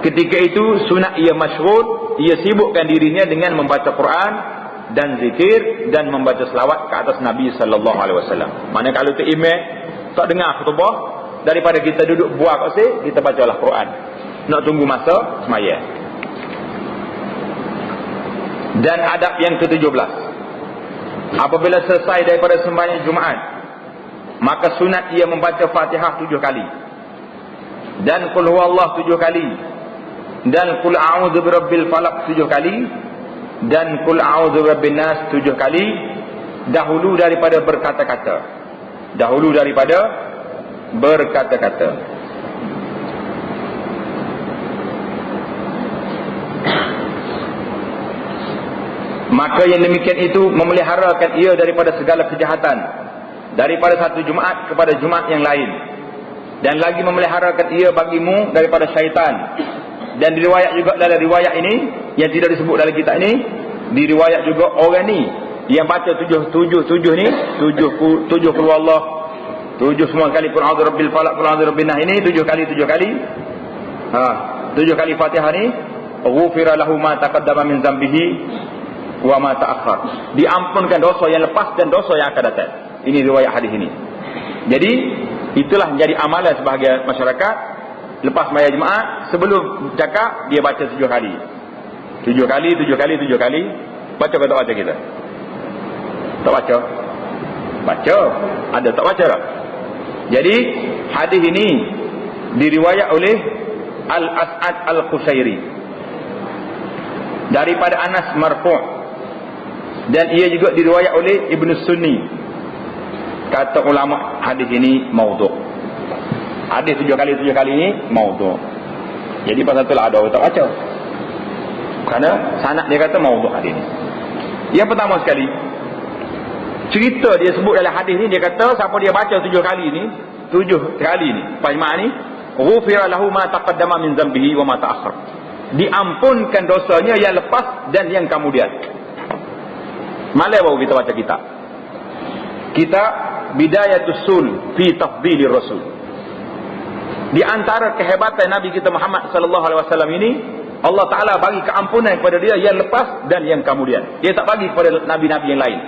ketika itu sunat ia masyghul, ia sibukkan dirinya dengan membaca Quran dan zikir dan membaca selawat ke atas Nabi sallallahu alaihi wasallam. Mana kalau tu imam tak dengar khutbah, daripada kita duduk buah kat sini, kita bacalah Quran. Nak tunggu masa sembahyang. Dan adab yang ke-17, apabila selesai daripada sembahyang Jumaat, maka sunat ia membaca Fatihah 7 kali, dan Qul huwallah 7 kali, dan Qul a'udzu birabbil falaq 7 kali, dan Qul a'udzu birabbin nas 7 kali, dahulu daripada berkata-kata. Maka yang demikian itu memeliharakan ia daripada segala kejahatan, daripada satu Jumaat kepada Jumaat yang lain, dan lagi memeliharakan ia bagimu daripada syaitan. Dan diriwayat juga dalam riwayat ini yang tidak disebut dalam kitab ini, diriwayat juga orang ni yang baca 7 ni, 7 Qul Allah, 7 semua kali Qul a'udzu birabbil falaq, Qul a'udzu birabbin nas, ini 7 kali 7 kali Fatihah ni, ghufira lahu ma taqaddama min dzambihi wa ma ta'akhkhar, diampunkan dosa yang lepas dan dosa yang akan datang. Ini riwayat hadis ini. Jadi Itulah menjadi amalan sebahagian masyarakat. Lepas sembahyang Jumaat, sebelum cakap dia baca 7 kali. 7 kali. Baca ke tak baca kita? Tak baca? Baca. Ada tak baca tak? Jadi hadis ini diriwayat oleh Al-As'ad Al-Qushairi daripada Anas marfu', dan ia juga diriwayat oleh Ibn Sunni. Kata ulama, hadis ini maudhu'. Hadis 7 kali ini maudhu'. Jadi pasal itulah ada orang tak baca, kerana sanad dia kata maudhu' hadis ini. Yang pertama sekali, cerita dia sebut dalam hadis ni, dia kata siapa dia baca 7 kali ni, Fajma'ah ni, ghufira lahu ma taqaddama min zambihi wa ma ta'akhkhar. Diampunkan dosanya yang lepas dan yang kemudian. Malam baru kita baca kitab Bidayatus Sul fi Tafdhilir Rasul. Di antara kehebatan Nabi kita Muhammad sallallahu alaihi wasallam ini, Allah Taala bagi keampunan kepada dia yang lepas dan yang kemudian. Dia tak bagi kepada nabi-nabi yang lain.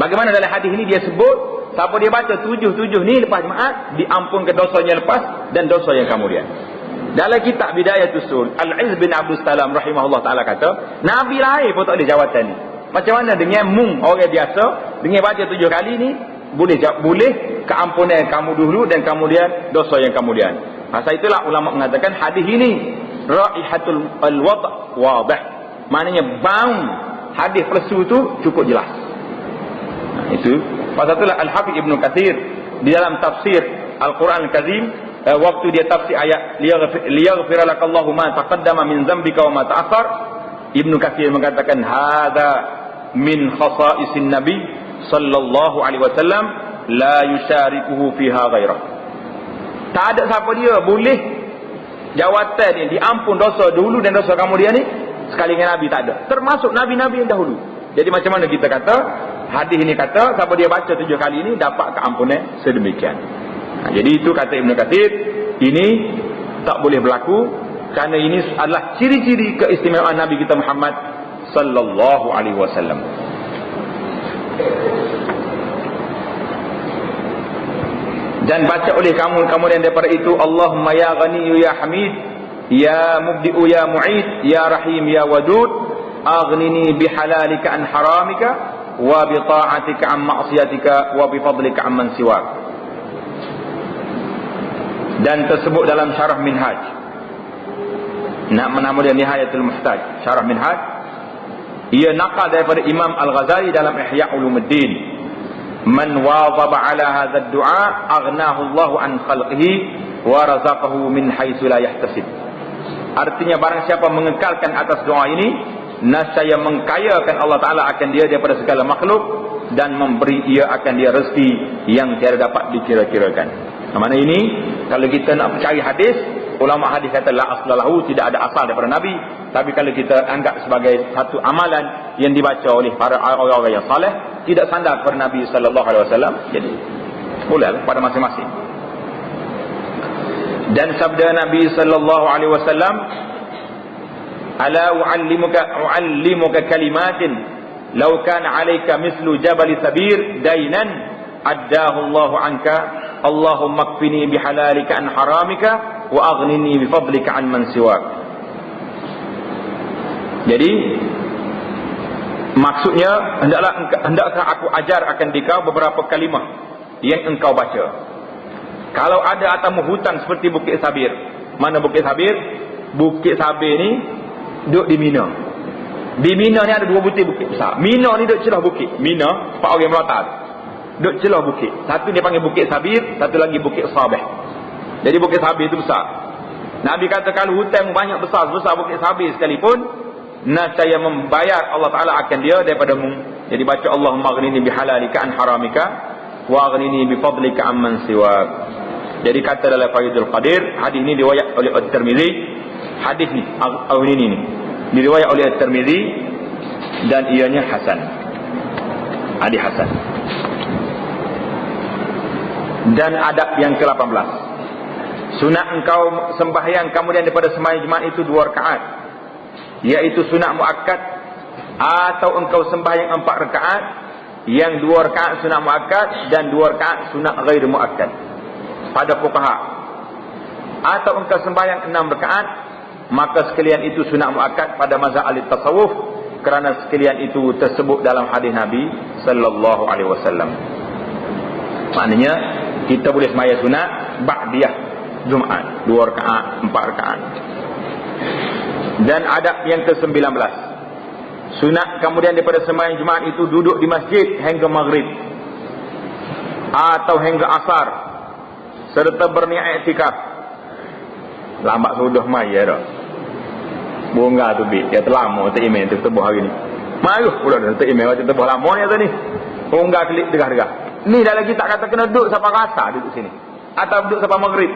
Bagaimana dalam hadis ini dia sebut, siapa dia baca 7 ni lepas Jumaat, diampunkan dosanya lepas dan dosa yang kemudian. Dalam kitab Bidayatus Sul, Al-Izz bin Abdul Salam rahimahullah taala kata, nabi lain pun tak ada jawatan ni. Macam mana dengan orang biasa, dengan baca 7 kali ni boleh keampunan kamu dulu dan kemudian dosa yang kemudian. Pasal itulah ulama mengatakan hadis ini raihatul al-wad' wadih. Maknanya bau hadis palsu tu cukup jelas. Itu pasal itulah Al-Hafiz Ibn Katsir di dalam tafsir Al-Quran Al-Karim, waktu dia tafsir ayat liyaghfira lakallahu ma taqaddama min dzambika wa ma ta'akhkhar, Ibn Katsir mengatakan hadza min khasa'isin nabi sallallahu alaihi wasallam la yusyarikuhu fiha ghairah. Tak ada siapa dia boleh jawatan ni diampun dosa dulu dan dosa kemudian ni sekali dengan nabi, tak ada, termasuk nabi-nabi yang dahulu. Jadi macam mana kita kata hadis ini kata siapa dia baca 7 kali ini dapat keampunan sedemikian. Jadi itu kata Ibn Katsir, ini tak boleh berlaku, kerana ini adalah ciri-ciri keistimewaan Nabi kita Muhammad sallallahu alaihi wasallam. Dan baca oleh kamu kemudian daripada itu, Allahumma ya Ghaniyu ya Hamid, ya Mubdi'u ya Mu'id, ya Rahim ya Wadud, aghnini bihalalika an haramika wa bi ta'atika an ma'siyatika wa bi fadlika amman siwak. Dan tersebut dalam Syarah Minhaj, nama dia Nihayatul Muhtaj, Syarah Minhaj. Ia naqal daripada Imam Al-Ghazali dalam Ihya Ulumuddin, man wazaba ala hadha ad-du'a aghnahu Allah an khalqihi wa razaqahu min haitsu la yahtasib. Artinya barang siapa mengekalkan atas doa ini, nascaya mengkayakan Allah Taala akan dia daripada segala makhluk dan memberi ia akan dia rezeki yang tiada dapat dikira-kirakan. Mana ini kalau kita nak cari hadis, ulama hadis kata la aslalahu, tidak ada asal daripada Nabi. Tapi kalau kita anggap sebagai satu amalan yang dibaca oleh para orang-orang yang saleh, tidak sandar kepada Nabi sallallahu alaihi wasallam, jadi bolehlah pada masing-masing. Dan sabda Nabi sallallahu alaihi wasallam, ala uallimuka kalimatin law kana 'alaika mislu jabal sabir dainan addahu Allah 'anka Allahumma kfini bihalalika an haramika wa aghnini bifadlika an man siwak. Jadi maksudnya, hendaklah aku ajar akan dikau beberapa kalimah yang engkau baca. Kalau ada atas hutan seperti Bukit Sabir. Mana Bukit Sabir? Bukit Sabir ni duduk di Mina. Di Mina ni ada 2 bukit besar. Mina ni duduk celah bukit. Mina, Pak orang Melata, duduk celah bukit. Satu dia panggil Bukit Sabir, satu lagi Bukit Sabih. Jadi Bukit Sabir itu besar. Nabi kata kalau hutan banyak besar Bukit Sabir sekalipun, nascaya membayar Allah Ta'ala akan dia daripadamu. Jadi baca Allahumma aghnini bihalalika an haramika wa aghnini bifadlika amman siwak. Jadi kata dalam Faidul Qadir, hadis ini diriwayat oleh At-Tirmizi. Hadis ni aghnini ni diriwayat oleh At-Tirmizi dan ianya hasan. Hadis hasan. Dan adab yang ke-18, sunat engkau sembahyang kemudian daripada sembahyang Jumaat itu 2 rakaat, iaitu sunat muakkad, atau engkau sembahyang 4 rakaat, yang 2 rakaat sunat muakkad dan 2 rakaat sunat ghair muakkad. pada fuqaha, atau engkau sembahyang 6 rakaat, maka sekalian itu sunat muakkad pada mazhab ahli tasawuf, kerana sekalian itu tersebut dalam hadis Nabi sallallahu alaihi wasallam. Maknanya kita boleh sembahyang sunat ba'diyah Jumaat 2 rakaat, 4 rakaat. Dan adab yang ke-19, sunat kemudian daripada sembahyang Jumaat itu duduk di masjid hingga maghrib atau hingga asar serta berniat iktikaf. Lambat sudah mai ya dah. Bunga tu bi, dia terlama tak email tu tebuh hari ni. Mayu pula dah tak email tu tebuh lama ni tadi. Bunga klik degah-degah. Ni dah lagi tak kata kena duduk sampai rasa duduk sini atau duduk sampai maghrib.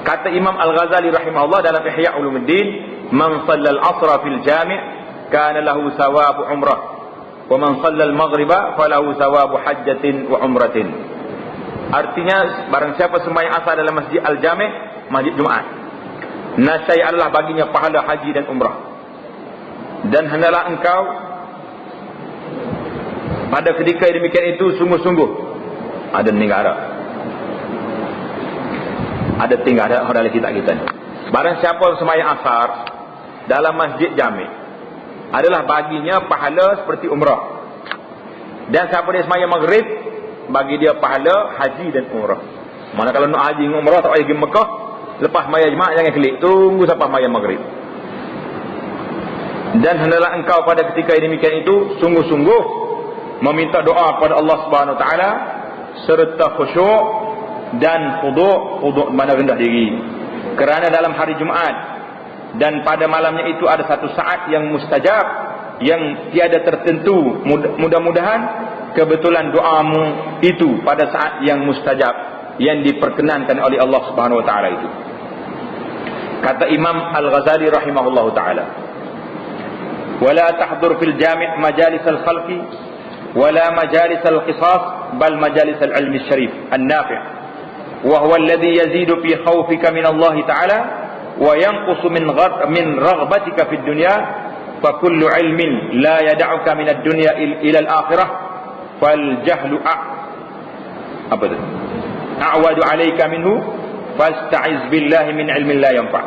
Kata Imam Al-Ghazali rahimahullah dalam Ihya Ulumuddin, man shalla al-'asra fil jami' kana lahu thawabu umrah, wa man shalla al-maghriba falahu thawabu hajjatin wa umratin. Artinya barang siapa sembahyang asar dalam masjid Al-Jami', masjid Jumaat, nascaya adalah baginya pahala haji dan umrah. Dan hendaklah engkau pada ketika demikian itu sungguh-sungguh ada negara, ada tinggal ada dalam kitab kita. Barang siapa sembahyang asar dalam masjid Jami' adalah baginya pahala seperti umrah. Dan siapa dia sembahyang maghrib, bagi dia pahala haji dan umrah. Mana kalau nak haji dan umrah tak payah pergi Mekah, lepas sembahyang Jumaat jangan klik, tunggu sampai sembahyang maghrib. Dan hendaklah engkau pada ketika demikian itu sungguh-sungguh meminta doa kepada Allah Subhanahu Wa Taala serta khusyuk dan khudu' mana rendah diri. Kerana dalam hari Jumaat dan pada malamnya itu ada satu saat yang mustajab, yang tiada tertentu. Mudah-mudahan kebetulan doamu itu pada saat yang mustajab, yang diperkenankan oleh Allah Subhanahu Wa Taala itu. Kata Imam Al-Ghazali rahimahullahu taala, wala tahdur fil jami' majalis al-khalqi wala majalis al-qisas bal majalis al-ilmi syarif an-nafi', wa huwa alladhi yazidu fi khawfika min Allah ta'ala wa yanqusu min raghbatika fid dunya, fa kullu ilmin la yad'uka min ad-dunya ila al-akhirah fal jahlu a'wadu 'alayka minhu fasta'iz billahi min ilmin la yanfa'.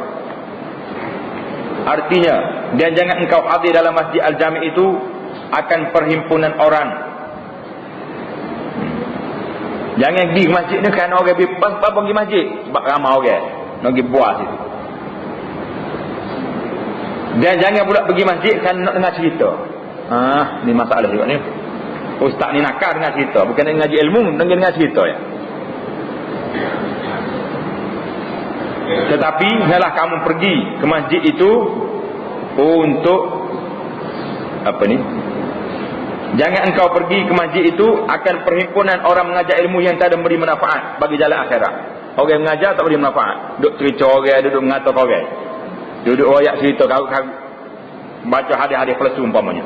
Artinya, dan jangan engkau hadir dalam masjid Al-Jami' itu akan perhimpunan orang. Jangan pergi masjid ni kerana orang pergi masjid sebab ramai orang nak pergi buat situ. Dan jangan pula pergi masjid kerana nak dengar cerita. Ni masalah juga ni. Ustaz ni nakal dengar cerita, bukan nak ngaji ilmu, dengar cerita ya. Tetapi hendaklah kamu pergi ke masjid itu untuk apa ni? Jangan engkau pergi ke masjid itu akan perhimpunan orang mengajar ilmu yang tak ada memberi manfaat bagi jalan akhirat. Orang mengajar tak beri manfaat. Duduk cerita orang, duduk mengata orang. Duduk royak cerita karut-karut. Baca hadis-hadis palsu umpamanya.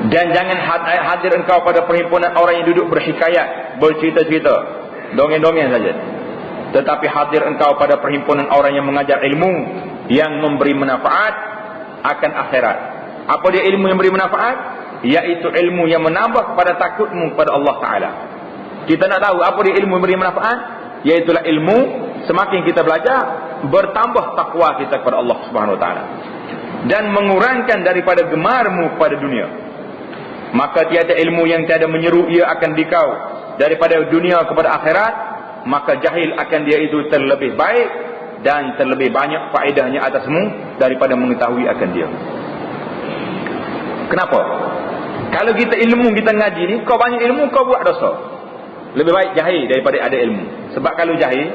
Dan jangan hadir engkau pada perhimpunan orang yang duduk berhikayat, bercerita-cerita, dongeng-dongeng saja. Tetapi hadir engkau pada perhimpunan orang yang mengajar ilmu yang memberi manfaat akan akhirat. Apa dia ilmu yang memberi manfaat? Iaitu ilmu yang menambah kepada takutmu kepada Allah Ta'ala. Kita nak tahu apa dia ilmu yang memberi manfaat? Iaitulah ilmu, semakin kita belajar, bertambah takwa kita kepada Allah Subhanahu Wa Ta'ala, dan mengurangkan daripada gemarmu kepada dunia. Maka tiada ilmu yang tiada menyeru ia akan dikau daripada dunia kepada akhirat. Maka jahil akan dia itu terlebih baik dan terlebih banyak faedahnya atasmu daripada mengetahui akan dia. Kenapa? Kalau kita ilmu, kita ngaji ni, kau banyak ilmu, kau buat dosa. Lebih baik jahil daripada ada ilmu. Sebab kalau jahil,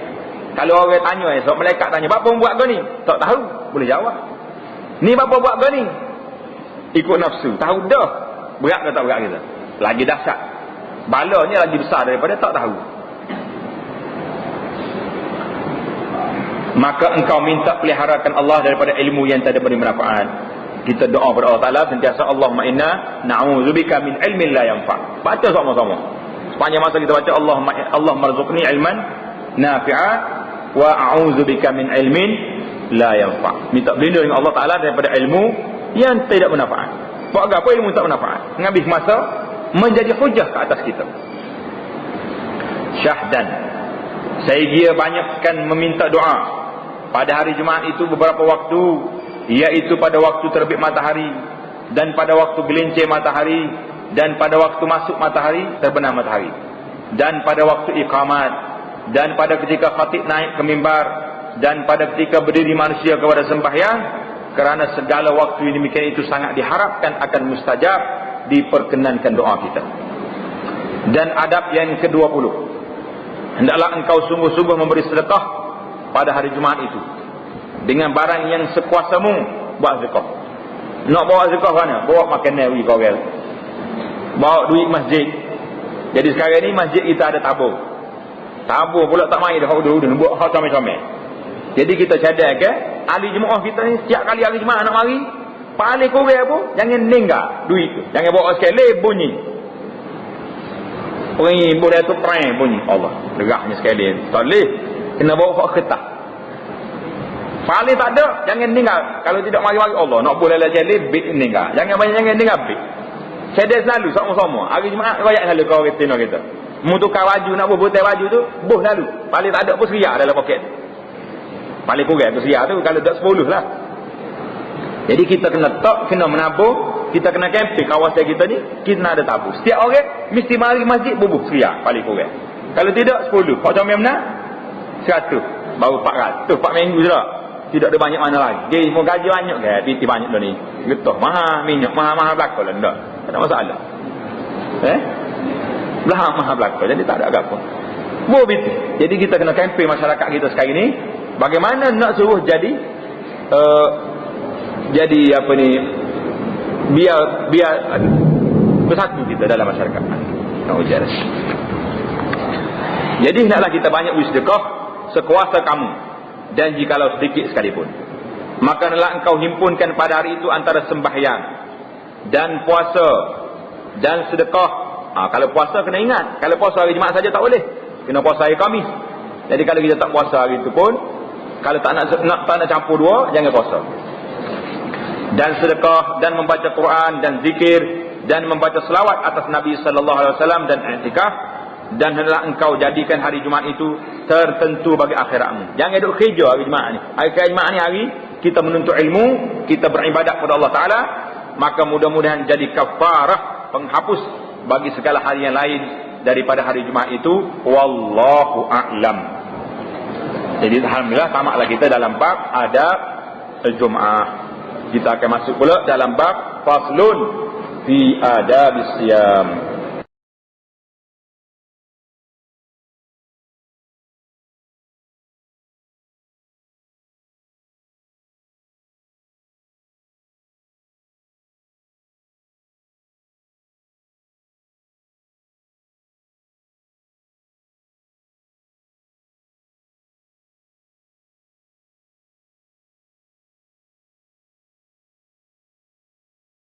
kalau orang tanya, sebab malaikat tanya, "Bapa buat kau ni?" Tak tahu, boleh jawab. "Ni bapa buat kau ni?" Ikut nafsu, tahu dah. Berat ke tak berat kita? Lagi dahsyat. Balanya lagi besar daripada tak tahu. Maka engkau minta peliharakan Allah daripada ilmu yang tak ada bermanfaat. Kita doa kepada Allah Ta'ala sentiasa, Allahumma inna na'udzubika min ilmin la yanfa'. Baca sama-sama. Sepanjang masa kita baca, Allah marzuqni ilman nafi'a wa a'udzubika min ilmin la yanfa'. Minta berlindung dengan Allah Ta'ala daripada ilmu yang tidak bermanfaat. Buat apa ilmu tak bermanfaat? Menghabis masa menjadi hujah ke atas kita. syahdan. Saya dia banyakkan meminta doa pada hari Jumaat itu beberapa waktu, iaitu pada waktu terbit matahari, dan pada waktu gelincir matahari, dan pada waktu masuk matahari, terbenam matahari, dan pada waktu iqamat, dan pada ketika khatib naik ke mimbar, dan pada ketika berdiri manusia kepada sembahyang, kerana segala waktu yang demikian itu sangat diharapkan akan mustajab, diperkenankan doa kita. Dan adab yang ke-20, hendaklah engkau sungguh-sungguh memberi sedekah pada hari Jumaat itu dengan barang yang sekuasamu. Buat sedekah. Nak bawa sedekah mana? Bawa makanan pergi kau orang. Bawa duit masjid. Jadi sekarang ni masjid kita ada tabur. Tabur pula tak main dah udah buat hal comel-comel. Jadi kita cadang ke ahli jemaah kita ni setiap kali hari Jumaat nak mari, paling kurang pun jangan ninggal duit tu. Jangan bawa sekali bunyi. Bunyi boleh tu perang bunyi. Allah, derahnya sekali. Tak boleh. Kena bawa hak kertas. Paling tak ada, jangan ninggal. Kalau tidak mari-mari Allah, nak boleh lah jadi bit ninggal. Jangan banyak jangan ninggal bit. Cadang selalu sama-sama. Hari Jumaat royak selalu kau retina kita. Mutukar baju nak buat baju tu, buh selalu. Paling tak ada pun seria dalam poket. Paling kurang tu seria tu kalau tak 10 lah. Jadi kita kena kena menabur, kita kena camping kawasan kita ni, kita nak ada tabur. Setiap orang mesti mari masjid bubuh seria paling kurang. Kalau tidak 10. Hak comel benar 100, baru 400. 4 minggu je lah. Tidak ada banyak mana lagi. Dia mau gaji banyak ke? PT banyak dah ni. Getah mahal minyak, mahal-mahal belakang lah. Tak ada masalah. Mahal belakang. Jadi tak ada apa. Jadi kita kena camping masyarakat kita sekarang ni. Bagaimana nak suruh jadi apa ni, biar bersatu kita dalam masyarakat. Jadi hendaklah kita banyak bersedekah sekuasa kamu, dan jikalau sedikit sekalipun. Maka hendaklah engkau himpunkan pada hari itu antara sembahyang dan puasa dan sedekah. Kalau puasa kena ingat, kalau puasa hari Jumaat saja tak boleh, kena puasa hari Khamis. Jadi kalau kita tak puasa hari itu pun, kalau tak nak campur dua, jangan puasa. Dan sedekah, dan membaca Quran, dan zikir, dan membaca selawat atas Nabi sallallahu alaihi wasallam, dan i'tikaf. Dan hendaklah engkau jadikan hari Jumaat itu tertentu bagi akhiratmu. Jangan duduk kerja hari Jumaat ni. Hari Jumaat ni hari kita menuntut ilmu, kita beribadat kepada Allah Ta'ala. Maka mudah-mudahan jadi kafarah, penghapus bagi segala hari yang lain daripada hari Jumaat itu. Wallahu a'lam. Jadi alhamdulillah tamatlah kita dalam bab adab Jumaat. Kita akan masuk pula dalam bab faslun fi adabis siyam.